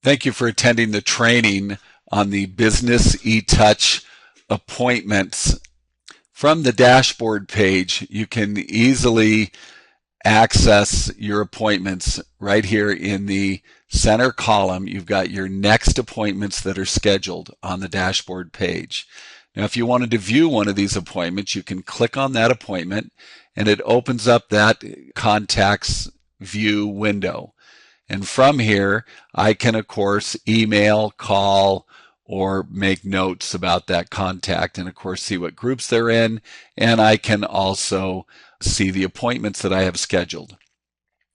Thank you for attending the training on the BusinessETouch appointments. From the dashboard page, you can easily access your appointments right here in the center column. You've got your next appointments that are scheduled on the dashboard page. Now, if you wanted to view one of these appointments, you can click on that appointment and it opens up that contacts view window. And from here, I can, of course, email, call, or make notes about that contact and, of course, see what groups they're in. And I can also see the appointments that I have scheduled.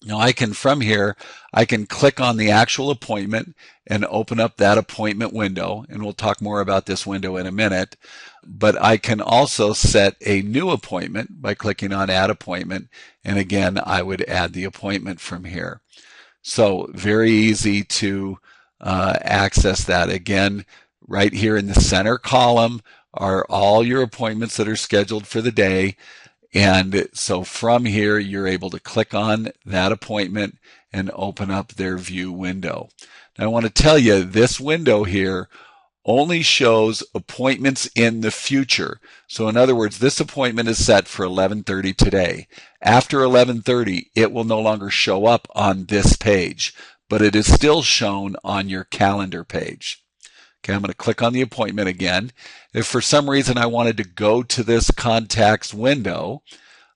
Now, from here, I can click on the actual appointment and open up that appointment window. And we'll talk more about this window in a minute. But I can also set a new appointment by clicking on Add Appointment. And again, I would add the appointment from here. So very easy to access that. Again, right here in the center column are all your appointments that are scheduled for the day. And so from here, you're able to click on that appointment and open up their view window. Now, I want to tell you, this window here only shows appointments in the future. So in other words, this appointment is set for 11:30 today. After 11:30, it will no longer show up on this page, but it is still shown on your calendar page. Okay, I'm going to click on the appointment again. If for some reason I wanted to go to this contacts window,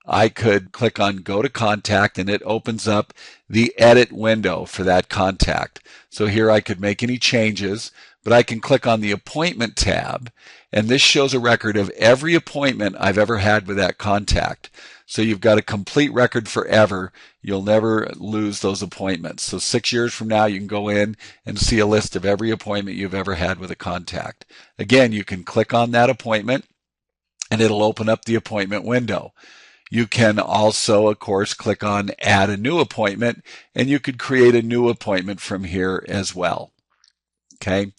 I could click on Go to Contact and it opens up the edit window for that contact. So here I could make any changes, but I can click on the Appointment tab, and this shows a record of every appointment I've ever had with that contact. So you've got a complete record forever. You'll never lose those appointments. So 6 years from now, you can go in and see a list of every appointment you've ever had with a contact. Again, you can click on that appointment, and it'll open up the appointment window. You can also, of course, click on Add a New Appointment, and you could create a new appointment from here as well. Okay,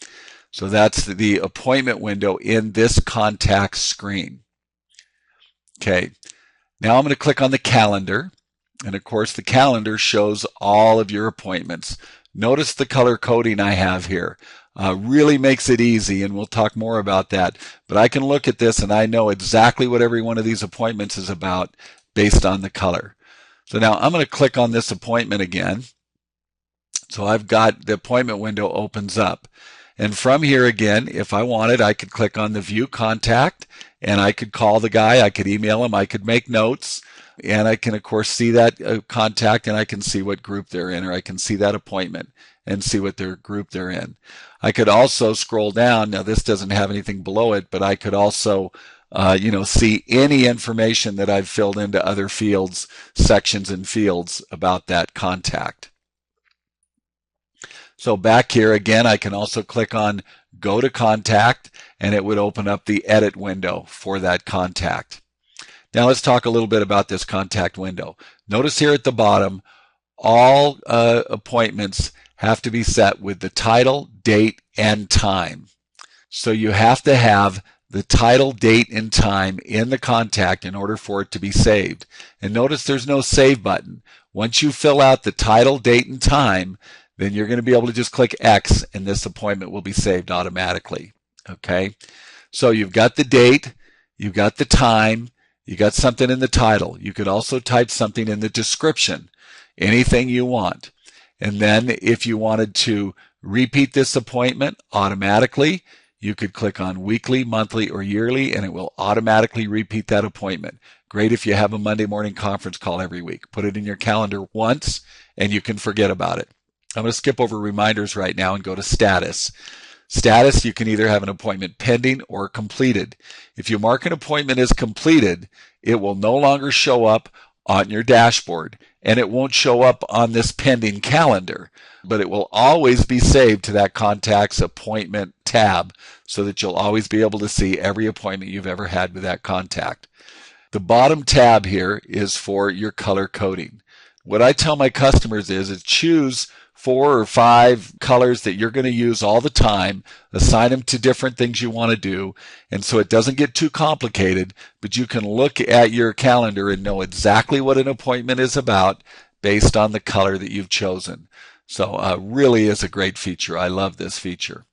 so that's the appointment window in this contact screen. Okay, now I'm going to click on the calendar, and of course the calendar shows all of your appointments. Notice the color coding I have here. Really makes it easy, and we'll talk more about that. But I can look at this and I know exactly what every one of these appointments is about based on the color. So now I'm going to click on this appointment again. So I've got the appointment window opens up. And from here again, if I wanted, I could click on the View Contact, and I could call the guy, I could email him, I could make notes, and I can, of course, see that contact, and I can see what group they're in, or I can see that appointment and see what their group they're in. I could also scroll down. Now, this doesn't have anything below it, but I could also see any information that I've filled into other fields, sections and fields about that contact. So back here again, I can also click on Go to Contact, and it would open up the edit window for that contact. Now let's talk a little bit about this contact window. Notice here at the bottom, all appointments have to be set with the title, date, and time. So you have to have the title, date, and time in the contact in order for it to be saved. And notice there's no save button. Once you fill out the title, date, and time, then you're going to be able to just click X and this appointment will be saved automatically. Okay? So you've got the date, you've got the time, you got something in the title. You could also type something in the description, anything you want. And then if you wanted to repeat this appointment automatically, you could click on weekly, monthly, or yearly, and it will automatically repeat that appointment. Great if you have a Monday morning conference call every week. Put it in your calendar once, and you can forget about it. I'm going to skip over reminders right now and go to status. Status, you can either have an appointment pending or completed. If you mark an appointment as completed, it will no longer show up on your dashboard, and it won't show up on this pending calendar, but it will always be saved to that contact's appointment tab so that you'll always be able to see every appointment you've ever had with that contact. The bottom tab here is for your color coding. What I tell my customers is choose 4 or 5 colors that you're going to use all the time, assign them to different things you want to do, and so it doesn't get too complicated, but you can look at your calendar and know exactly what an appointment is about based on the color that you've chosen. So really is a great feature. I love this feature.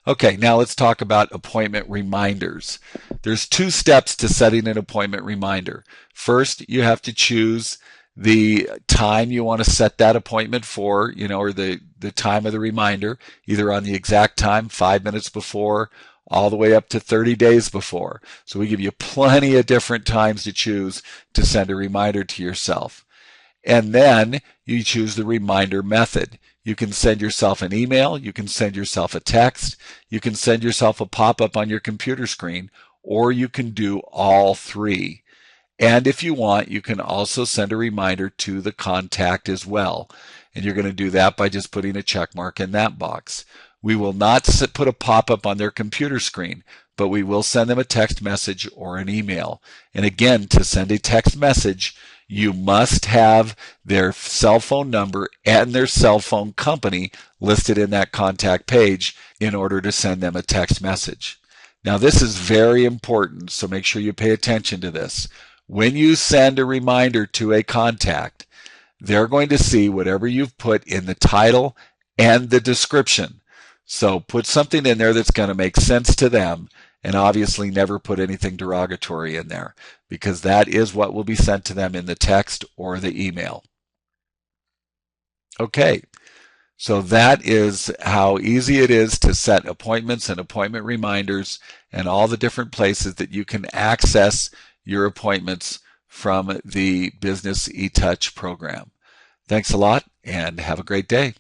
Okay, now let's talk about appointment reminders. There's 2 steps to setting an appointment reminder. First, you have to choose the time you want to set that appointment for, or the time of the reminder, either on the exact time, 5 minutes before, all the way up to 30 days before. So we give you plenty of different times to choose to send a reminder to yourself. And then you choose the reminder method. You can send yourself an email, you can send yourself a text, you can send yourself a pop-up on your computer screen, or you can do all 3. And if you want, you can also send a reminder to the contact as well. And you're going to do that by just putting a check mark in that box. We will not put a pop-up on their computer screen, but we will send them a text message or an email. And again, to send a text message, you must have their cell phone number and their cell phone company listed in that contact page in order to send them a text message. Now, this is very important, so make sure you pay attention to this. When you send a reminder to a contact, they're going to see whatever you've put in the title and the description. So put something in there that's going to make sense to them, and obviously never put anything derogatory in there, because that is what will be sent to them in the text or the email. Okay, so that is how easy it is to set appointments and appointment reminders and all the different places that you can access your appointments from the BusinessETouch program. Thanks a lot and have a great day.